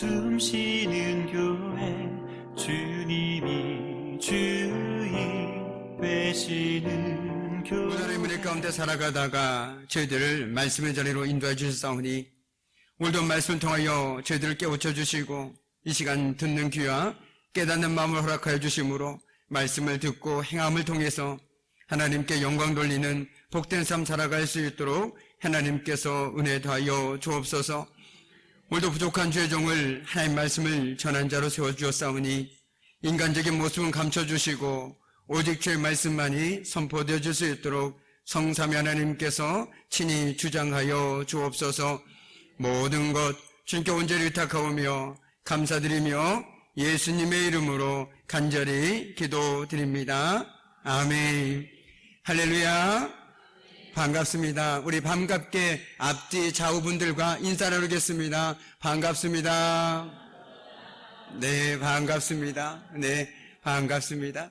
숨쉬는 교회 주님이 주인 되시는 교회. 하나님의 은혜 가운데 살아가다가 저희들을 말씀의 자리로 인도해 주셨사오니 오늘도 말씀을 통하여 저희들을 깨우쳐 주시고 이 시간 듣는 귀와 깨닫는 마음을 허락하여 주심으로 말씀을 듣고 행함을 통해서 하나님께 영광 돌리는 복된 삶 살아갈 수 있도록 하나님께서 은혜 더하여 주옵소서. 오늘도 부족한 죄종을 하나님 말씀을 전한 자로 세워주었사오니 인간적인 모습은 감춰주시고 오직 주의 말씀만이 선포되어 줄 수 있도록 성삼위 하나님께서 친히 주장하여 주옵소서. 모든 것 주님께 온전히 의탁하오며 감사드리며 예수님의 이름으로 간절히 기도드립니다. 아멘. 할렐루야. 반갑습니다. 우리 반갑게 앞뒤 좌우분들과 인사 나누겠습니다. 반갑습니다. 네, 반갑습니다. 네, 반갑습니다.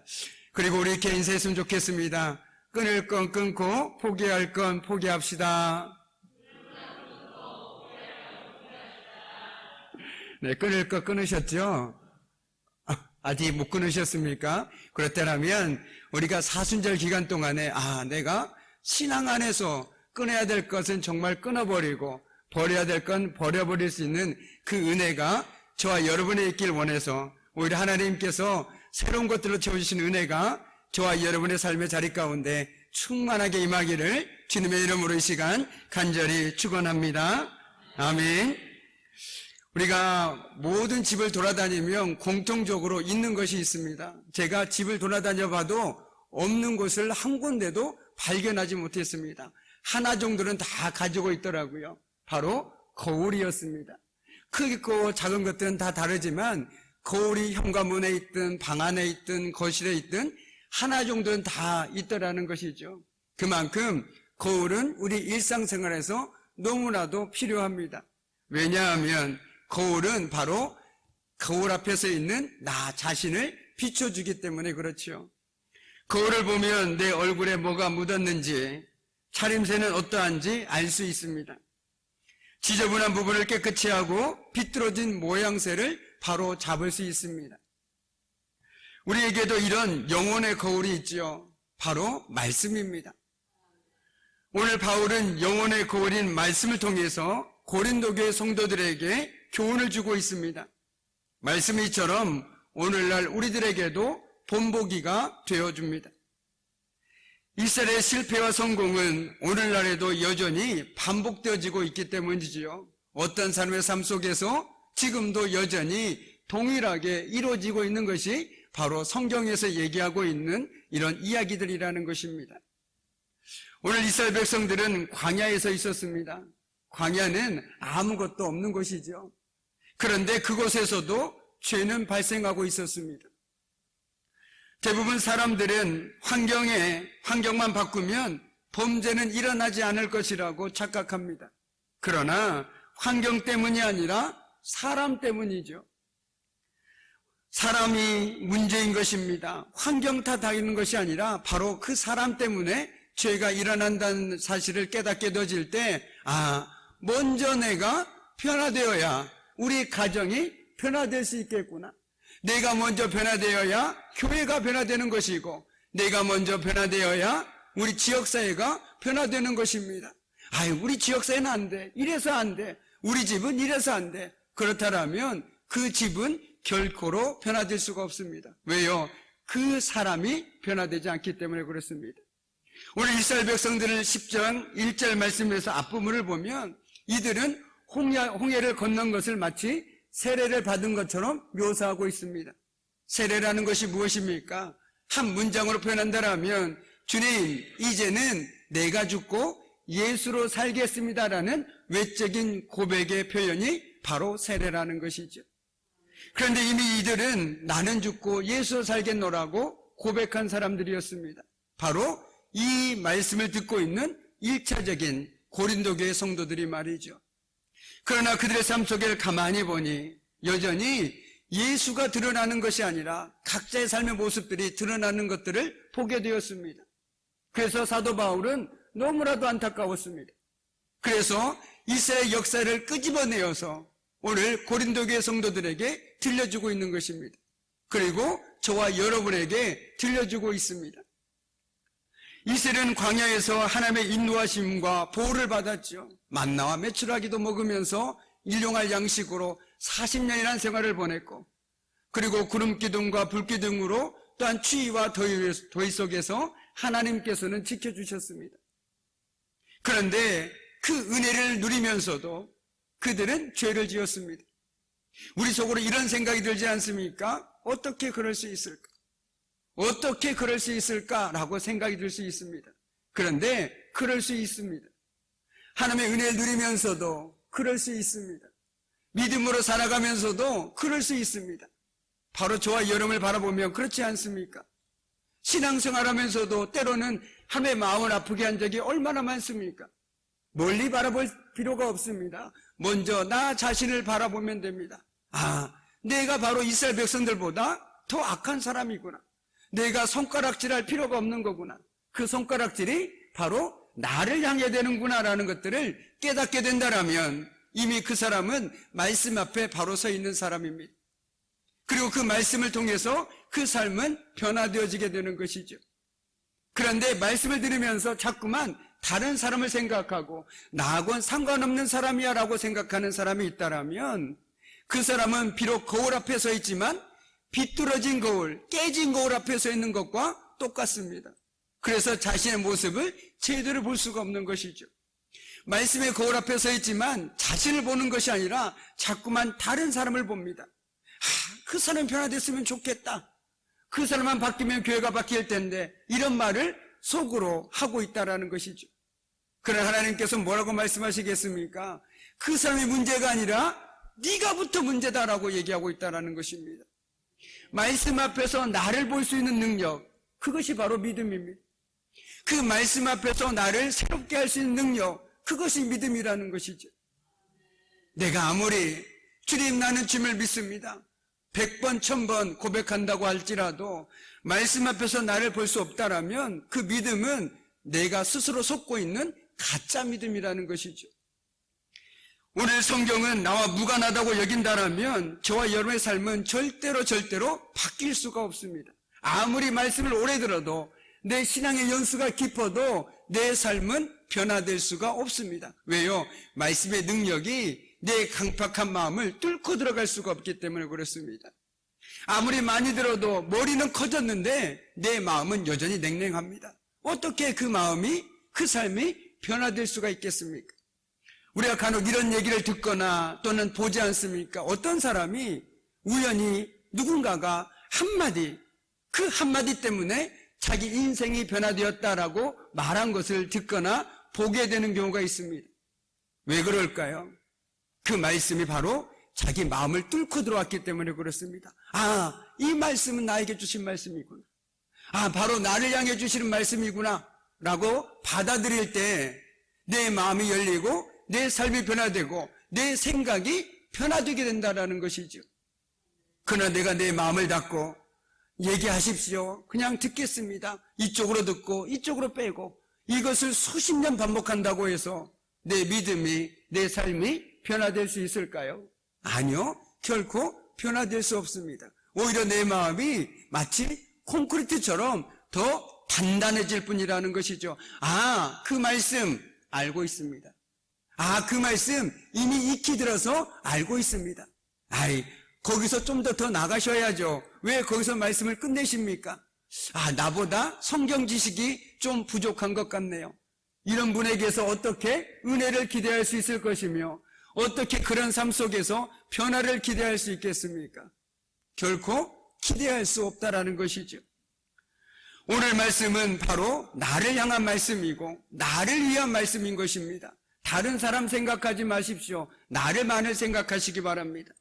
그리고 우리 이렇게 인사했으면 좋겠습니다. 끊을 건 끊고 포기할 건 포기합시다. 네, 끊을 거 끊으셨죠? 아직 못 끊으셨습니까? 그렇다면 우리가 사순절 기간 동안에 내가 신앙 안에서 끊어야 될 것은 정말 끊어버리고 버려야 될 건 버려버릴 수 있는 그 은혜가 저와 여러분에 있길 원해서 오히려 하나님께서 새로운 것들로 채워주신 은혜가 저와 여러분의 삶의 자리 가운데 충만하게 임하기를 주님의 이름으로 이 시간 간절히 축원합니다. 아멘. 우리가 모든 집을 돌아다니면 공통적으로 있는 것이 있습니다. 제가 집을 돌아다녀 봐도 없는 곳을 한 군데도 발견하지 못했습니다. 하나 정도는 다 가지고 있더라고요. 바로 거울이었습니다. 크고 작은 것들은 다 다르지만 거울이 현관문에 있든 방 안에 있든 거실에 있든 하나 정도는 다 있더라는 것이죠. 그만큼 거울은 우리 일상생활에서 너무나도 필요합니다. 왜냐하면 거울은 바로 거울 앞에 서 있는 나 자신을 비춰주기 때문에 그렇죠. 거울을 보면 내 얼굴에 뭐가 묻었는지, 차림새는 어떠한지 알 수 있습니다. 지저분한 부분을 깨끗이 하고 비뚤어진 모양새를 바로 잡을 수 있습니다. 우리에게도 이런 영혼의 거울이 있죠. 바로 말씀입니다. 오늘 바울은 영혼의 거울인 말씀을 통해서 고린도 교회 성도들에게 교훈을 주고 있습니다. 말씀이 이처럼 오늘날 우리들에게도 본보기가 되어줍니다. 이스라엘의 실패와 성공은 오늘날에도 여전히 반복되어지고 있기 때문이지요. 어떤 사람의 삶 속에서 지금도 여전히 동일하게 이루어지고 있는 것이 바로 성경에서 얘기하고 있는 이런 이야기들이라는 것입니다. 오늘 이스라엘 백성들은 광야에 서 있었습니다. 광야는 아무것도 없는 곳이죠. 그런데 그곳에서도 죄는 발생하고 있었습니다. 대부분 사람들은 환경만 바꾸면 범죄는 일어나지 않을 것이라고 착각합니다. 그러나 환경 때문이 아니라 사람 때문이죠. 사람이 문제인 것입니다. 환경 탓하는 것이 아니라 바로 그 사람 때문에 죄가 일어난다는 사실을 깨닫게 되어질 때 먼저 내가 변화되어야 우리 가정이 변화될 수 있겠구나. 내가 먼저 변화되어야 교회가 변화되는 것이고 내가 먼저 변화되어야 우리 지역사회가 변화되는 것입니다. 우리 지역사회는 안 돼. 이래서 안 돼. 우리 집은 이래서 안 돼. 그렇다면 그 집은 결코로 변화될 수가 없습니다. 왜요? 그 사람이 변화되지 않기 때문에 그렇습니다. 오늘 이스라엘 백성들은 10장 1절 말씀에서 앞부분을 보면 이들은 홍해를 건넌 것을 마치 세례를 받은 것처럼 묘사하고 있습니다. 세례라는 것이 무엇입니까? 한 문장으로 표현한다면 주님, 이제는 내가 죽고 예수로 살겠습니다라는 외적인 고백의 표현이 바로 세례라는 것이죠. 그런데 이미 이들은 나는 죽고 예수로 살겠노라고 고백한 사람들이었습니다. 바로 이 말씀을 듣고 있는 1차적인 고린도 교회 성도들이 말이죠. 그러나 그들의 삶 속을 가만히 보니 여전히 예수가 드러나는 것이 아니라 각자의 삶의 모습들이 드러나는 것들을 보게 되었습니다. 그래서 사도 바울은 너무나도 안타까웠습니다. 그래서 이스라엘 역사를 끄집어내어서 오늘 고린도 교회 성도들에게 들려주고 있는 것입니다. 그리고 저와 여러분에게 들려주고 있습니다. 이스라엘은 광야에서 하나님의 인도하심과 보호를 받았죠. 만나와 메추라기도 먹으면서 일용할 양식으로 40년이라는 생활을 보냈고, 그리고 구름 기둥과 불 기둥으로 또한 추위와 더위 속에서 하나님께서는 지켜주셨습니다. 그런데 그 은혜를 누리면서도 그들은 죄를 지었습니다. 우리 속으로 이런 생각이 들지 않습니까? 어떻게 그럴 수 있을까? 어떻게 그럴 수 있을까라고 생각이 들 수 있습니다. 그런데 그럴 수 있습니다. 하나님의 은혜를 누리면서도 그럴 수 있습니다. 믿음으로 살아가면서도 그럴 수 있습니다. 바로 저와 여러분을 바라보면 그렇지 않습니까? 신앙생활하면서도 때로는 하나님의 마음을 아프게 한 적이 얼마나 많습니까? 멀리 바라볼 필요가 없습니다. 먼저 나 자신을 바라보면 됩니다. 아, 내가 바로 이스라엘 백성들보다 더 악한 사람이구나. 내가 손가락질할 필요가 없는 거구나. 그 손가락질이 바로 나를 향해 되는구나라는 것들을 깨닫게 된다라면 이미 그 사람은 말씀 앞에 바로 서 있는 사람입니다. 그리고 그 말씀을 통해서 그 삶은 변화되어지게 되는 것이죠. 그런데 말씀을 들으면서 자꾸만 다른 사람을 생각하고 나하고는 상관없는 사람이야 라고 생각하는 사람이 있다면 그 사람은 비록 거울 앞에 서 있지만 비뚤어진 거울, 깨진 거울 앞에 서 있는 것과 똑같습니다. 그래서 자신의 모습을 제대로 볼 수가 없는 것이죠. 말씀의 거울 앞에 서 있지만 자신을 보는 것이 아니라 자꾸만 다른 사람을 봅니다. 그 사람 변화됐으면 좋겠다. 그 사람만 바뀌면 교회가 바뀔 텐데 이런 말을 속으로 하고 있다라는 것이죠. 그러나 하나님께서 뭐라고 말씀하시겠습니까? 그 사람이 문제가 아니라 네가부터 문제다라고 얘기하고 있다라는 것입니다. 말씀 앞에서 나를 볼 수 있는 능력, 그것이 바로 믿음입니다. 그 말씀 앞에서 나를 새롭게 할 수 있는 능력, 그것이 믿음이라는 것이죠. 내가 아무리 주님 나는 주님을 믿습니다. 100번, 1000번 고백한다고 할지라도 말씀 앞에서 나를 볼 수 없다라면 그 믿음은 내가 스스로 속고 있는 가짜 믿음이라는 것이죠. 오늘 성경은 나와 무관하다고 여긴다라면 저와 여러분의 삶은 절대로 바뀔 수가 없습니다. 아무리 말씀을 오래 들어도 내 신앙의 연수가 깊어도 내 삶은 변화될 수가 없습니다. 왜요? 말씀의 능력이 내 강팍한 마음을 뚫고 들어갈 수가 없기 때문에 그렇습니다. 아무리 많이 들어도 머리는 커졌는데 내 마음은 여전히 냉랭합니다. 어떻게 그 마음이, 그 삶이 변화될 수가 있겠습니까? 우리가 간혹 이런 얘기를 듣거나 또는 보지 않습니까? 어떤 사람이 우연히 누군가가 한마디, 그 한마디 때문에 자기 인생이 변화되었다라고 말한 것을 듣거나 보게 되는 경우가 있습니다. 왜 그럴까요? 그 말씀이 바로 자기 마음을 뚫고 들어왔기 때문에 그렇습니다. 아, 이 말씀은 나에게 주신 말씀이구나. 아, 바로 나를 향해 주시는 말씀이구나 라고 받아들일 때 내 마음이 열리고 내 삶이 변화되고 내 생각이 변화되게 된다는 것이죠. 그러나 내가 내 마음을 닫고 얘기하십시오, 그냥 듣겠습니다, 이쪽으로 듣고 이쪽으로 빼고 이것을 수십 년 반복한다고 해서 내 믿음이, 내 삶이 변화될 수 있을까요? 아니요, 결코 변화될 수 없습니다. 오히려 내 마음이 마치 콘크리트처럼 더 단단해질 뿐이라는 것이죠. 아, 그 말씀 알고 있습니다. 아, 그 말씀 이미 익히 들어서 알고 있습니다. 아이, 거기서 좀 더 나가셔야죠. 왜 거기서 말씀을 끝내십니까? 아, 나보다 성경 지식이 좀 부족한 것 같네요. 이런 분에게서 어떻게 은혜를 기대할 수 있을 것이며 어떻게 그런 삶 속에서 변화를 기대할 수 있겠습니까? 결코 기대할 수 없다라는 것이죠. 오늘 말씀은 바로 나를 향한 말씀이고 나를 위한 말씀인 것입니다. 다른 사람 생각하지 마십시오. 나를만을 생각하시기 바랍니다.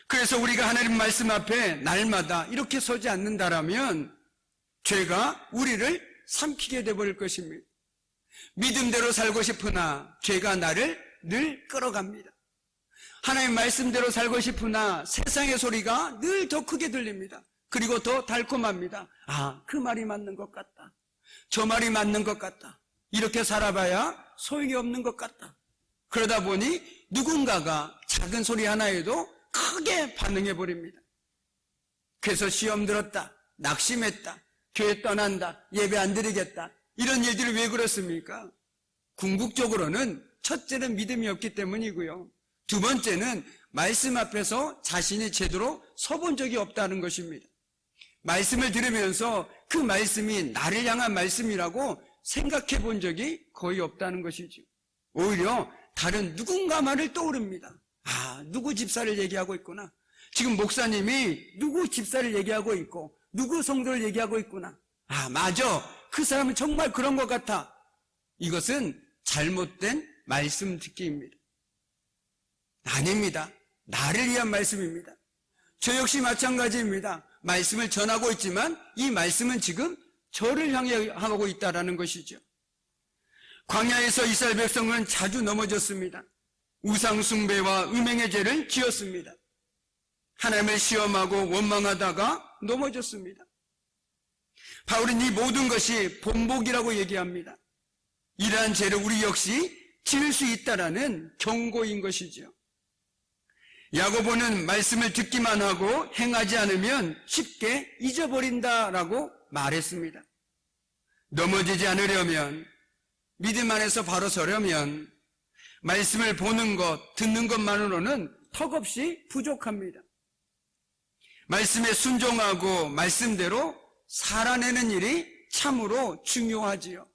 그래서 우리가 하나님 말씀 앞에 날마다 이렇게 서지 않는다라면 죄가 우리를 삼키게 돼버릴 것입니다. 믿음대로 살고 싶으나 죄가 나를 늘 끌어갑니다. 하나님 말씀대로 살고 싶으나 세상의 소리가 늘 더 크게 들립니다. 그리고 더 달콤합니다. 아, 그 말이 맞는 것 같다. 저 말이 맞는 것 같다. 이렇게 살아봐야 소용이 없는 것 같다. 그러다 보니 누군가가 작은 소리 하나에도 크게 반응해 버립니다. 그래서 시험 들었다, 낙심했다, 교회 떠난다, 예배 안 드리겠다, 이런 일들이 왜 그렇습니까? 궁극적으로는 첫째는 믿음이 없기 때문이고요, 두 번째는 말씀 앞에서 자신이 제대로 서본 적이 없다는 것입니다. 말씀을 들으면서 그 말씀이 나를 향한 말씀이라고 생각해 본 적이 거의 없다는 것이죠. 오히려 다른 누군가 말을 떠오릅니다. 아, 누구 집사를 얘기하고 있구나. 지금 목사님이 누구 집사를 얘기하고 있고 누구 성도를 얘기하고 있구나. 아, 맞아. 그 사람은 정말 그런 것 같아. 이것은 잘못된 말씀 듣기입니다. 아닙니다. 나를 위한 말씀입니다. 저 역시 마찬가지입니다. 말씀을 전하고 있지만 이 말씀은 지금 저를 향해 하고 있다는 것이죠. 광야에서 이스라엘 백성은 자주 넘어졌습니다. 우상 숭배와 음행의 죄를 지었습니다. 하나님을 시험하고 원망하다가 넘어졌습니다. 바울은 이 모든 것이 본복이라고 얘기합니다. 이러한 죄를 우리 역시 지을 수 있다라는 경고인 것이죠. 야고보는 말씀을 듣기만 하고 행하지 않으면 쉽게 잊어버린다라고 말했습니다. 넘어지지 않으려면, 믿음 안에서 바로 서려면 말씀을 보는 것, 듣는 것만으로는 턱없이 부족합니다. 말씀에 순종하고 말씀대로 살아내는 일이 참으로 중요하지요.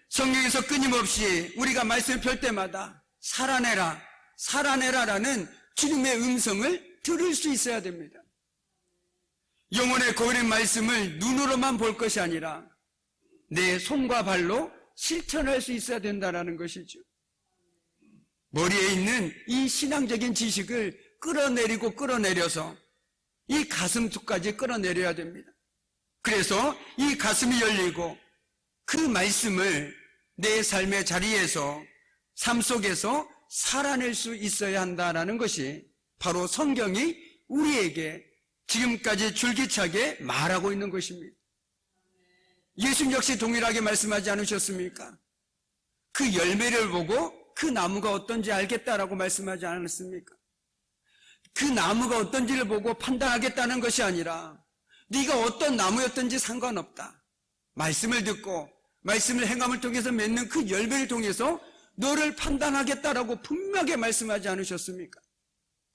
성경에서 끊임없이 우리가 말씀을 펼 때마다 살아내라, 살아내라라는 주님의 음성을 들을 수 있어야 됩니다. 영혼의 거울의 말씀을 눈으로만 볼 것이 아니라 내 손과 발로 실천할 수 있어야 된다는 것이죠. 머리에 있는 이 신앙적인 지식을 끌어내려서 이 가슴속까지 끌어내려야 됩니다. 그래서 이 가슴이 열리고 그 말씀을 내 삶의 자리에서, 삶 속에서 살아낼 수 있어야 한다는 것이 바로 성경이 우리에게 지금까지 줄기차게 말하고 있는 것입니다. 예수님 역시 동일하게 말씀하지 않으셨습니까? 그 열매를 보고 그 나무가 어떤지 알겠다라고 말씀하지 않았습니까? 그 나무가 어떤지를 보고 판단하겠다는 것이 아니라 네가 어떤 나무였든지 상관없다. 말씀을 듣고 말씀을 행함을 통해서 맺는 그 열매를 통해서 너를 판단하겠다라고 분명하게 말씀하지 않으셨습니까?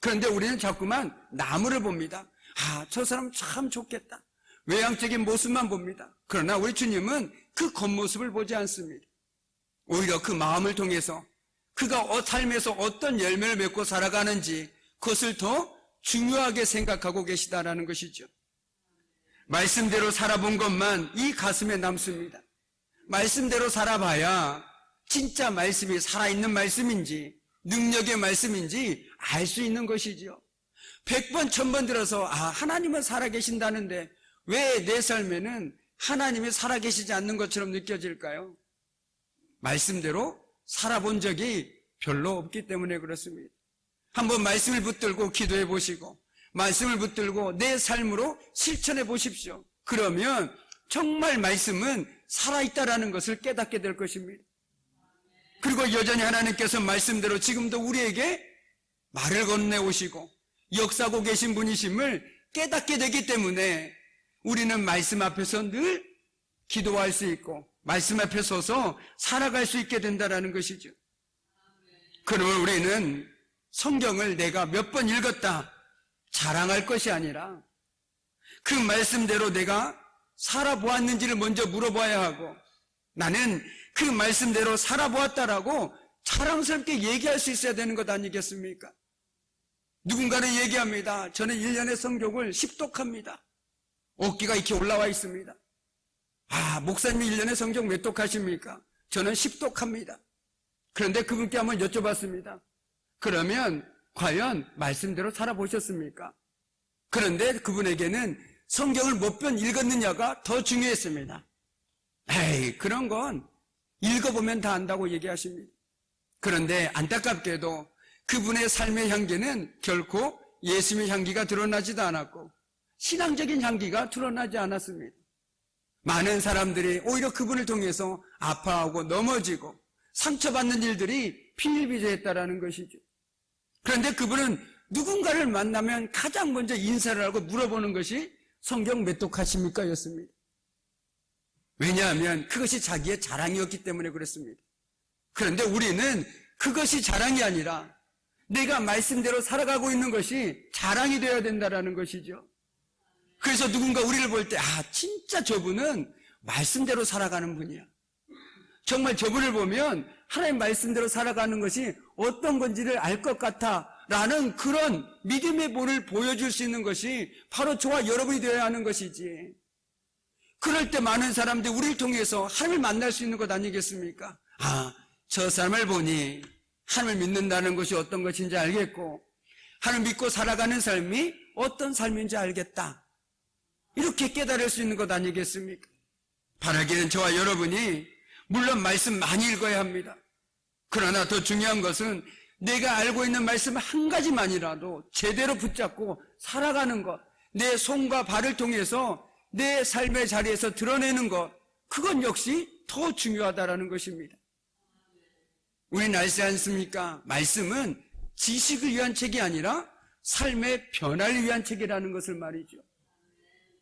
그런데 우리는 자꾸만 나무를 봅니다. 아, 저 사람 참 좋겠다. 외향적인 모습만 봅니다. 그러나 우리 주님은 그 겉모습을 보지 않습니다. 오히려 그 마음을 통해서 그가 삶에서 어떤 열매를 맺고 살아가는지 그것을 더 중요하게 생각하고 계시다라는 것이죠. 말씀대로 살아본 것만 이 가슴에 남습니다. 말씀대로 살아봐야 진짜 말씀이 살아있는 말씀인지 능력의 말씀인지 알 수 있는 것이죠. 100번 1000번 들어서 하나님은 살아계신다는데 왜 내 삶에는 하나님이 살아계시지 않는 것처럼 느껴질까요? 말씀대로 살아본 적이 별로 없기 때문에 그렇습니다. 한번 말씀을 붙들고 기도해 보시고 말씀을 붙들고 내 삶으로 실천해 보십시오. 그러면 정말 말씀은 살아있다라는 것을 깨닫게 될 것입니다. 그리고 여전히 하나님께서 말씀대로 지금도 우리에게 말을 건네오시고 역사하고 계신 분이심을 깨닫게 되기 때문에 우리는 말씀 앞에서 늘 기도할 수 있고 말씀 앞에 서서 살아갈 수 있게 된다는 것이죠. 그러면 우리는 성경을 내가 몇 번 읽었다 자랑할 것이 아니라 그 말씀대로 내가 살아보았는지를 먼저 물어봐야 하고 나는 그 말씀대로 살아보았다라고 자랑스럽게 얘기할 수 있어야 되는 것 아니겠습니까? 누군가는 얘기합니다. 저는 1년에 성경을 10독합니다. 어깨가 이렇게 올라와 있습니다. 목사님이 1년에 성경 몇 독하십니까? 저는 10독합니다. 그런데 그분께 한번 여쭤봤습니다. 그러면 과연 말씀대로 살아보셨습니까? 그런데 그분에게는 성경을 몇 번 읽었느냐가 더 중요했습니다. 그런 건 읽어보면 다 안다고 얘기하십니다. 그런데 안타깝게도 그분의 삶의 향기는 결코 예수님의 향기가 드러나지도 않았고 신앙적인 향기가 드러나지 않았습니다. 많은 사람들이 오히려 그분을 통해서 아파하고 넘어지고 상처받는 일들이 비일비재했다라는 것이죠. 그런데 그분은 누군가를 만나면 가장 먼저 인사를 하고 물어보는 것이 성경 몇 독하십니까? 였습니다. 왜냐하면 그것이 자기의 자랑이었기 때문에 그랬습니다. 그런데 우리는 그것이 자랑이 아니라 내가 말씀대로 살아가고 있는 것이 자랑이 되어야 된다는 것이죠. 그래서 누군가 우리를 볼 때, 진짜 저분은 말씀대로 살아가는 분이야. 정말 저분을 보면 하나님 말씀대로 살아가는 것이 어떤 건지를 알 것 같아 라는 그런 믿음의 본을 보여줄 수 있는 것이 바로 저와 여러분이 되어야 하는 것이지. 그럴 때 많은 사람들이 우리를 통해서 하나님을 만날 수 있는 것 아니겠습니까? 저 사람을 보니 하나님을 믿는다는 것이 어떤 것인지 알겠고 하나님을 믿고 살아가는 삶이 어떤 삶인지 알겠다. 이렇게 깨달을 수 있는 것 아니겠습니까? 바라기는 저와 여러분이 물론 말씀 많이 읽어야 합니다. 그러나 더 중요한 것은 내가 알고 있는 말씀 한 가지만이라도 제대로 붙잡고 살아가는 것, 내 손과 발을 통해서 내 삶의 자리에서 드러내는 것, 그건 역시 더 중요하다라는 것입니다. 우리는 알지 않습니까? 말씀은 지식을 위한 책이 아니라 삶의 변화를 위한 책이라는 것을 말이죠.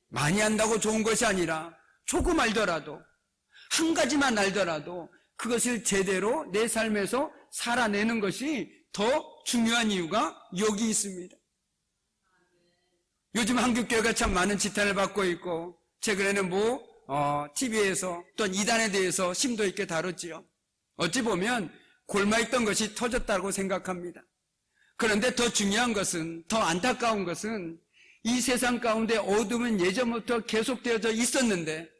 많이 안다고 좋은 것이 아니라 조금 알더라도 한 가지만 알더라도 그것을 제대로 내 삶에서 살아내는 것이 더 중요한 이유가 여기 있습니다. 요즘 한국교회가 참 많은 지탄을 받고 있고 최근에는 TV에서 또는 이단에 대해서 심도 있게 다뤘지요. 어찌 보면 골마있던 것이 터졌다고 생각합니다. 그런데 더 중요한 것은, 더 안타까운 것은 이 세상 가운데 어둠은 예전부터 계속되어져 있었는데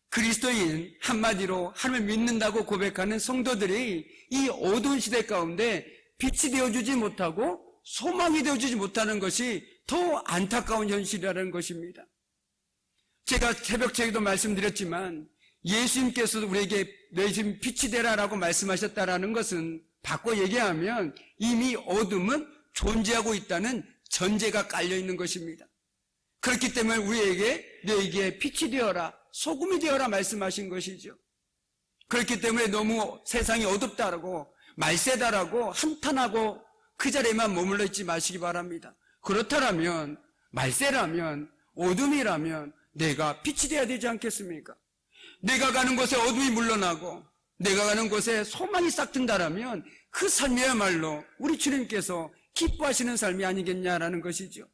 그리스도인, 한마디로 하나님을 믿는다고 고백하는 성도들이 이 어두운 시대 가운데 빛이 되어주지 못하고 소망이 되어주지 못하는 것이 더 안타까운 현실이라는 것입니다. 제가 새벽책에도 말씀드렸지만 예수님께서도 우리에게 내 집 빛이 되라라고 말씀하셨다라는 것은 바꿔 얘기하면 이미 어둠은 존재하고 있다는 전제가 깔려 있는 것입니다. 그렇기 때문에 우리에게 너에게 빛이 되어라, 소금이 되어라 말씀하신 것이죠. 그렇기 때문에 너무 세상이 어둡다라고 말세다라고 한탄하고 그 자리에만 머물러 있지 마시기 바랍니다. 그렇다면 말세라면 어둠이라면 내가 빛이 되어야 되지 않겠습니까? 내가 가는 곳에 어둠이 물러나고 내가 가는 곳에 소망이 싹 든다라면 그 삶이야말로 우리 주님께서 기뻐하시는 삶이 아니겠냐라는 것이죠.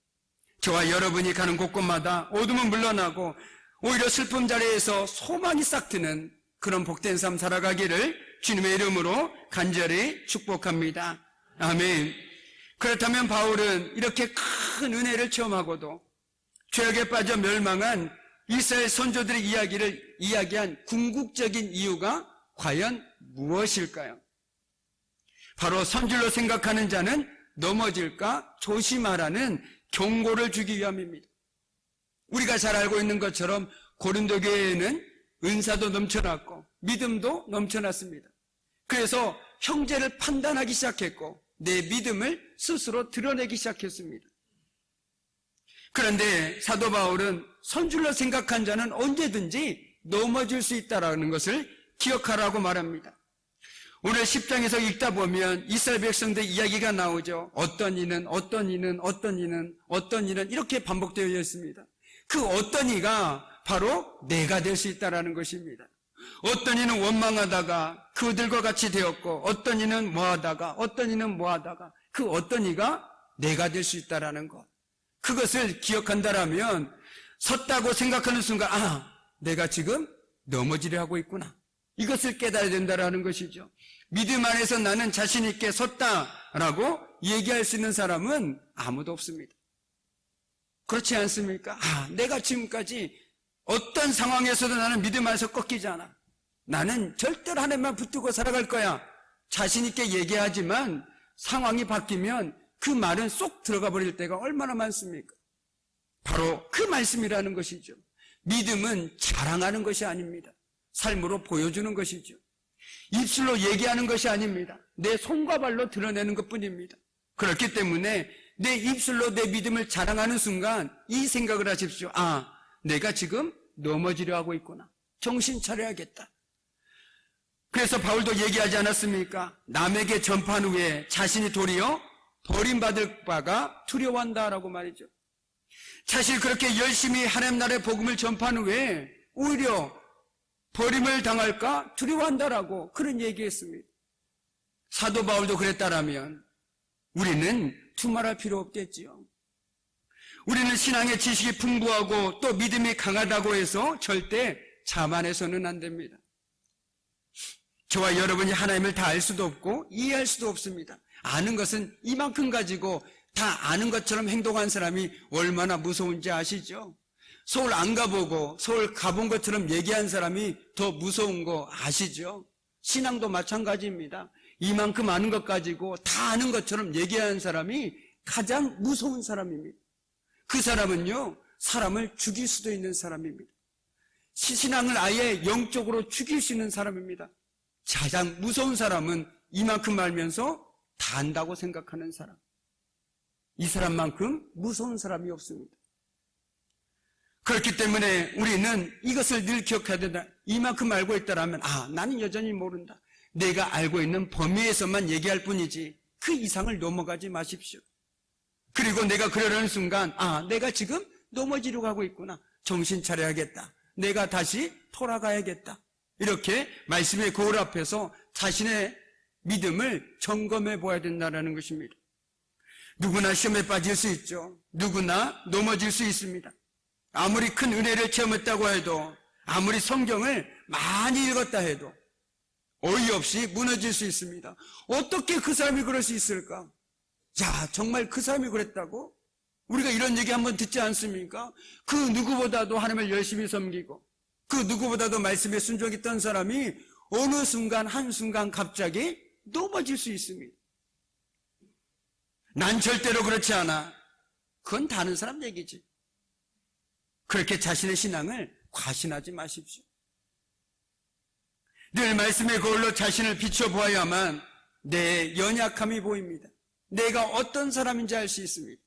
저와 여러분이 가는 곳곳마다 어둠은 물러나고 오히려 슬픔 자리에서 소망이 싹 트는 그런 복된 삶 살아가기를 주님의 이름으로 간절히 축복합니다. 아멘. 그렇다면 바울은 이렇게 큰 은혜를 체험하고도 죄악에 빠져 멸망한 이스라엘 선조들의 이야기를 이야기한 궁극적인 이유가 과연 무엇일까요? 바로 선질로 생각하는 자는 넘어질까 조심하라는 경고를 주기 위함입니다. 우리가 잘 알고 있는 것처럼 고린도 교회에는 은사도 넘쳐났고 믿음도 넘쳐났습니다. 그래서 형제를 판단하기 시작했고 내 믿음을 스스로 드러내기 시작했습니다. 그런데 사도 바울은 선줄로 생각한 자는 언제든지 넘어질 수 있다는 것을 기억하라고 말합니다. 오늘 10장에서 읽다 보면 이스라엘 백성들 이야기가 나오죠. 어떤 이는 이렇게 반복되어 있습니다. 그 어떤 이가 바로 내가 될 수 있다는 것입니다. 어떤 이는 원망하다가 그들과 같이 되었고 어떤 이는 뭐하다가 그 어떤 이가 내가 될 수 있다는 것. 그것을 기억한다라면 섰다고 생각하는 순간 내가 지금 넘어지려 하고 있구나. 이것을 깨달아야 된다는 것이죠. 믿음 안에서 나는 자신 있게 섰다라고 얘기할 수 있는 사람은 아무도 없습니다. 그렇지 않습니까? 내가 지금까지 어떤 상황에서도 나는 믿음 안에서 꺾이지 않아. 나는 절대로 하나님만 붙들고 살아갈 거야. 자신 있게 얘기하지만 상황이 바뀌면 그 말은 쏙 들어가 버릴 때가 얼마나 많습니까? 바로 그 말씀이라는 것이죠. 믿음은 자랑하는 것이 아닙니다. 삶으로 보여주는 것이죠. 입술로 얘기하는 것이 아닙니다. 내 손과 발로 드러내는 것뿐입니다. 그렇기 때문에 내 입술로 내 믿음을 자랑하는 순간 이 생각을 하십시오. 내가 지금 넘어지려 하고 있구나. 정신 차려야겠다. 그래서 바울도 얘기하지 않았습니까? 남에게 전파한 후에 자신이 도리어 버림받을 바가 두려워한다라고 말이죠. 사실 그렇게 열심히 하나님 나라의 복음을 전파한 후에 오히려 버림을 당할까 두려워한다라고 그런 얘기했습니다. 사도 바울도 그랬다라면 우리는 두말할 필요 없겠지요. 우리는 신앙의 지식이 풍부하고 또 믿음이 강하다고 해서 절대 자만해서는 안 됩니다. 저와 여러분이 하나님을 다 알 수도 없고 이해할 수도 없습니다. 아는 것은 이만큼 가지고 다 아는 것처럼 행동한 사람이 얼마나 무서운지 아시죠? 서울 안 가보고 서울 가본 것처럼 얘기한 사람이 더 무서운 거 아시죠? 신앙도 마찬가지입니다. 이만큼 아는 것 가지고 다 아는 것처럼 얘기하는 사람이 가장 무서운 사람입니다. 그 사람은요, 사람을 죽일 수도 있는 사람입니다. 신앙을 아예 영적으로 죽일 수 있는 사람입니다. 가장 무서운 사람은 이만큼 알면서 다 안다고 생각하는 사람. 이 사람만큼 무서운 사람이 없습니다. 그렇기 때문에 우리는 이것을 늘 기억해야 된다. 이만큼 알고 있다라면 나는 여전히 모른다. 내가 알고 있는 범위에서만 얘기할 뿐이지 그 이상을 넘어가지 마십시오. 그리고 내가 그러려는 순간 내가 지금 넘어지려고 하고 있구나. 정신 차려야겠다. 내가 다시 돌아가야겠다. 이렇게 말씀의 거울 앞에서 자신의 믿음을 점검해 보아야 된다는 것입니다. 누구나 시험에 빠질 수 있죠. 누구나 넘어질 수 있습니다. 아무리 큰 은혜를 체험했다고 해도, 아무리 성경을 많이 읽었다 해도 어이없이 무너질 수 있습니다. 어떻게 그 사람이 그럴 수 있을까? 자, 정말 그 사람이 그랬다고? 우리가 이런 얘기 한번 듣지 않습니까? 그 누구보다도 하나님을 열심히 섬기고 그 누구보다도 말씀에 순종했던 사람이 어느 순간 한순간 갑자기 넘어질 수 있습니다. 난 절대로 그렇지 않아. 그건 다른 사람 얘기지. 그렇게 자신의 신앙을 과신하지 마십시오. 늘 말씀의 거울로 자신을 비춰보아야만 내 연약함이 보입니다. 내가 어떤 사람인지 알 수 있습니다.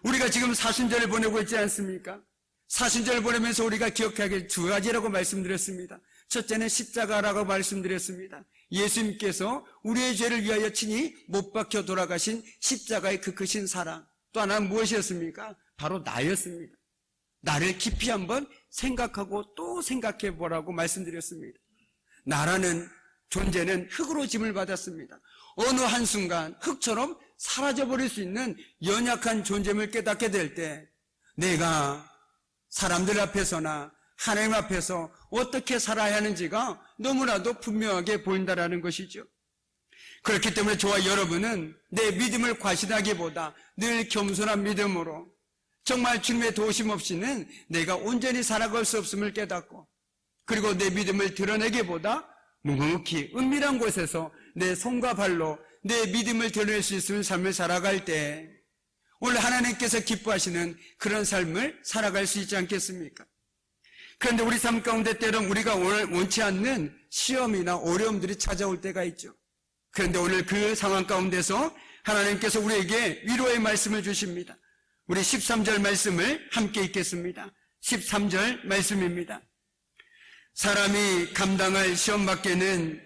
우리가 지금 사순절을 보내고 있지 않습니까? 사순절을 보내면서 우리가 기억해야 할 두 가지라고 말씀드렸습니다. 첫째는 십자가라고 말씀드렸습니다. 예수님께서 우리의 죄를 위하여 친히 못 박혀 돌아가신 십자가의 그 크신 사랑. 또 하나는 무엇이었습니까? 바로 나였습니다. 나를 깊이 한번 생각하고 또 생각해 보라고 말씀드렸습니다. 나라는 존재는 흙으로 짐을 받았습니다. 어느 한순간 흙처럼 사라져버릴 수 있는 연약한 존재임을 깨닫게 될 때 내가 사람들 앞에서나 하나님 앞에서 어떻게 살아야 하는지가 너무나도 분명하게 보인다는 것이죠. 그렇기 때문에 저와 여러분은 내 믿음을 과신하기보다 늘 겸손한 믿음으로 정말 주님의 도우심 없이는 내가 온전히 살아갈 수 없음을 깨닫고, 그리고 내 믿음을 드러내기보다 묵묵히 은밀한 곳에서 내 손과 발로 내 믿음을 드러낼 수 있는 삶을 살아갈 때 오늘 하나님께서 기뻐하시는 그런 삶을 살아갈 수 있지 않겠습니까? 그런데 우리 삶 가운데 때론 우리가 원치 않는 시험이나 어려움들이 찾아올 때가 있죠. 그런데 오늘 그 상황 가운데서 하나님께서 우리에게 위로의 말씀을 주십니다. 우리 13절 말씀을 함께 읽겠습니다. 13절 말씀입니다. 사람이 감당할 시험 밖에는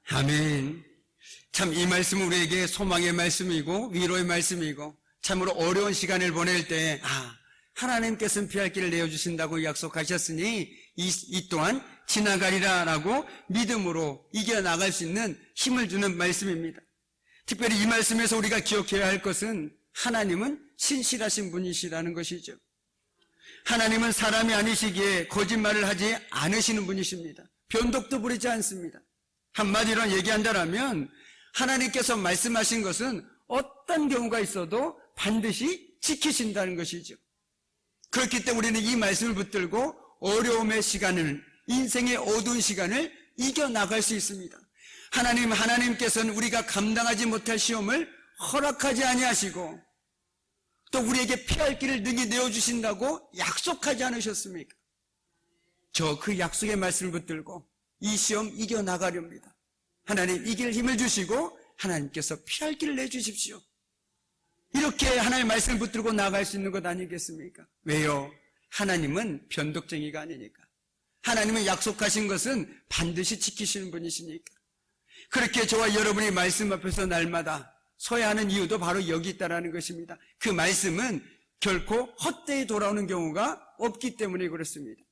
아멘. 참 이 말씀은 우리에게 소망의 말씀이고 위로의 말씀이고 참으로 어려운 시간을 보낼 때 하나님께서는 피할 길을 내어주신다고 약속하셨으니 이 또한 지나가리라라고 믿음으로 이겨나갈 수 있는 힘을 주는 말씀입니다. 특별히 이 말씀에서 우리가 기억해야 할 것은 하나님은 신실하신 분이시라는 것이죠. 하나님은 사람이 아니시기에 거짓말을 하지 않으시는 분이십니다. 변덕도 부리지 않습니다. 한마디로 얘기한다면 하나님께서 말씀하신 것은 어떤 경우가 있어도 반드시 지키신다는 것이죠. 그렇기 때문에 우리는 이 말씀을 붙들고 어려움의 시간을, 인생의 어두운 시간을 이겨나갈 수 있습니다. 하나님께서는 우리가 감당하지 못할 시험을 허락하지 아니하시고 또 우리에게 피할 길을 능히 내어주신다고 약속하지 않으셨습니까? 저 그 약속의 말씀을 붙들고 이 시험 이겨나가렵니다. 하나님 이길 힘을 주시고 하나님께서 피할 길을 내주십시오. 이렇게 하나님의 말씀을 붙들고 나아갈 수 있는 것 아니겠습니까? 왜요? 하나님은 변덕쟁이가 아니니까. 하나님은 약속하신 것은 반드시 지키시는 분이시니까. 그렇게 저와 여러분이 말씀 앞에서 날마다 서야 하는 이유도 바로 여기 있다는 것입니다. 그 말씀은 결코 헛되이 돌아오는 경우가 없기 때문에 그렇습니다.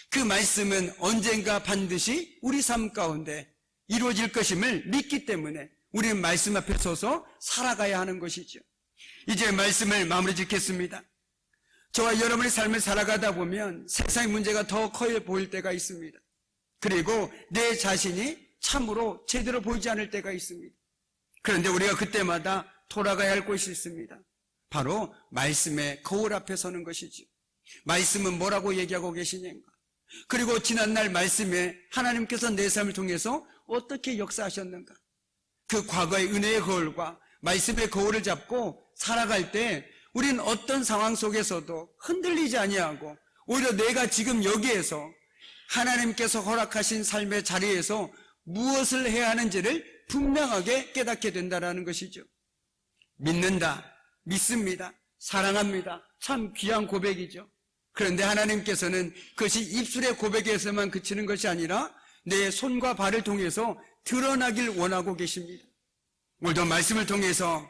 그 말씀은 언젠가 반드시 우리 삶 가운데 이루어질 것임을 믿기 때문에 우리는 말씀 앞에 서서 살아가야 하는 것이죠. 이제 말씀을 마무리 짓겠습니다. 저와 여러분의 삶을 살아가다 보면 세상의 문제가 더 커 보일 때가 있습니다. 그리고 내 자신이 참으로 제대로 보이지 않을 때가 있습니다. 그런데 우리가 그때마다 돌아가야 할 곳이 있습니다. 바로 말씀의 거울 앞에 서는 것이죠. 말씀은 뭐라고 얘기하고 계시는가? 그리고 지난날 말씀에 하나님께서 내 삶을 통해서 어떻게 역사하셨는가? 그 과거의 은혜의 거울과 말씀의 거울을 잡고 살아갈 때 우리는 어떤 상황 속에서도 흔들리지 아니하고 오히려 내가 지금 여기에서 하나님께서 허락하신 삶의 자리에서 무엇을 해야 하는지를 분명하게 깨닫게 된다는 것이죠. 믿는다, 믿습니다, 사랑합니다. 참 귀한 고백이죠. 그런데 하나님께서는 그것이 입술의 고백에서만 그치는 것이 아니라 내 손과 발을 통해서 드러나길 원하고 계십니다. 오늘도 말씀을 통해서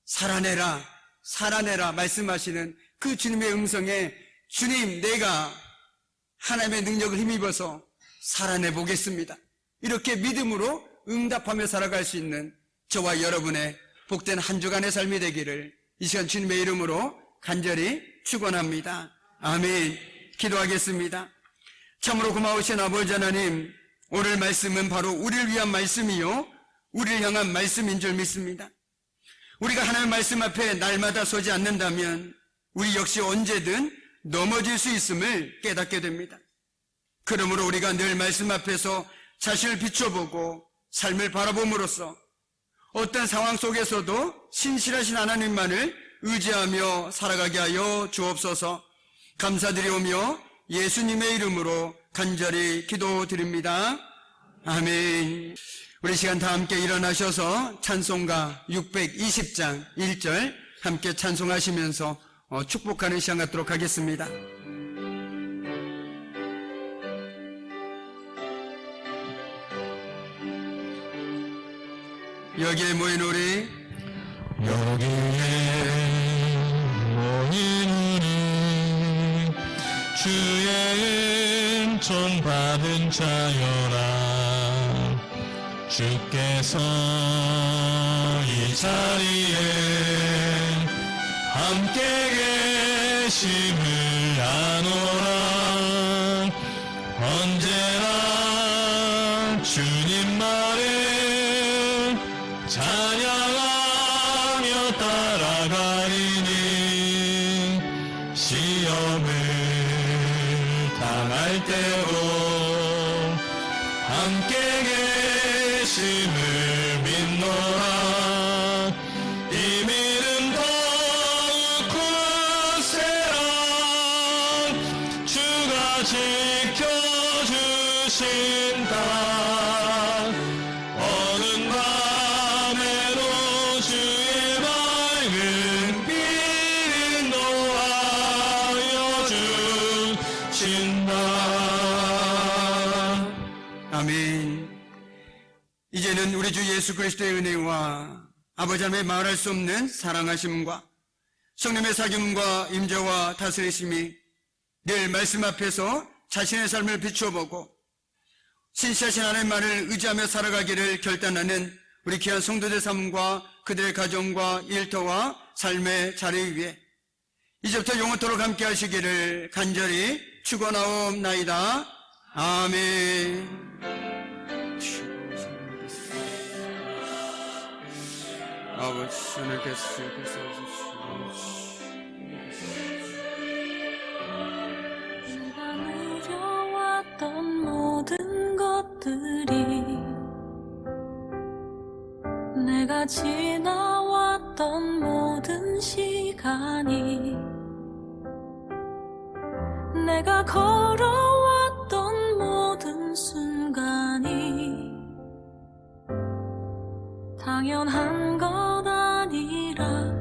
살아내라, 살아내라 말씀하시는 그 주님의 음성에 주님, 내가 하나님의 능력을 힘입어서 살아내 보겠습니다. 이렇게 믿음으로 응답하며 살아갈 수 있는 저와 여러분의 복된 한 주간의 삶이 되기를 이 시간 주님의 이름으로 간절히 축원합니다. 아멘. 기도하겠습니다. 참으로 고마우신 아버지 하나님, 오늘 말씀은 바로 우리를 위한 말씀이요 우리를 향한 말씀인 줄 믿습니다. 우리가 하나님의 말씀 앞에 날마다 서지 않는다면 우리 역시 언제든 넘어질 수 있음을 깨닫게 됩니다. 그러므로 우리가 늘 말씀 앞에서 자신을 비춰보고 삶을 바라봄으로써 어떤 상황 속에서도 신실하신 하나님만을 의지하며 살아가게 하여 주옵소서. 감사드리오며 예수님의 이름으로 간절히 기도드립니다. 아멘. 우리 시간 다 함께 일어나셔서 찬송가 620장 1절 함께 찬송하시면서 축복하는 시간 갖도록 하겠습니다. 여기에 모인 우리 주의 은총 받은 자여라. 주께서 이 자리에 함께 계심을 아노라. 언제나 주님 말에 찬양하며 따라가리니 시험을 당할 때도 함께 계심을 믿노라. 이 믿음 더욱 굳세라. 주가 지켜주신다. 어느 밤에도 주의 맑은 빛 인도하여 주신다. 아멘. 이제는 우리 주 예수 그리스도의 은혜와 아버지 하나님의 말할 수 없는 사랑하심과 성령의 사귐과 임재와 다스리심이 늘 말씀 앞에서 자신의 삶을 비춰보고 신실하신 하나님만을 의지하며 살아가기를 결단하는 우리 귀한 성도들 삶과 그들의 가정과 일터와 삶의 자리 위에 이제부터 영원토록 함께 하시기를 간절히 축원하옵나이다. 아멘. 아버지 하나님께서 내가 누려왔던 모든 것들이, 내가 지나왔던 모든 시간이, 내가 걸어왔던 모든 순간이 당연한 것 아니라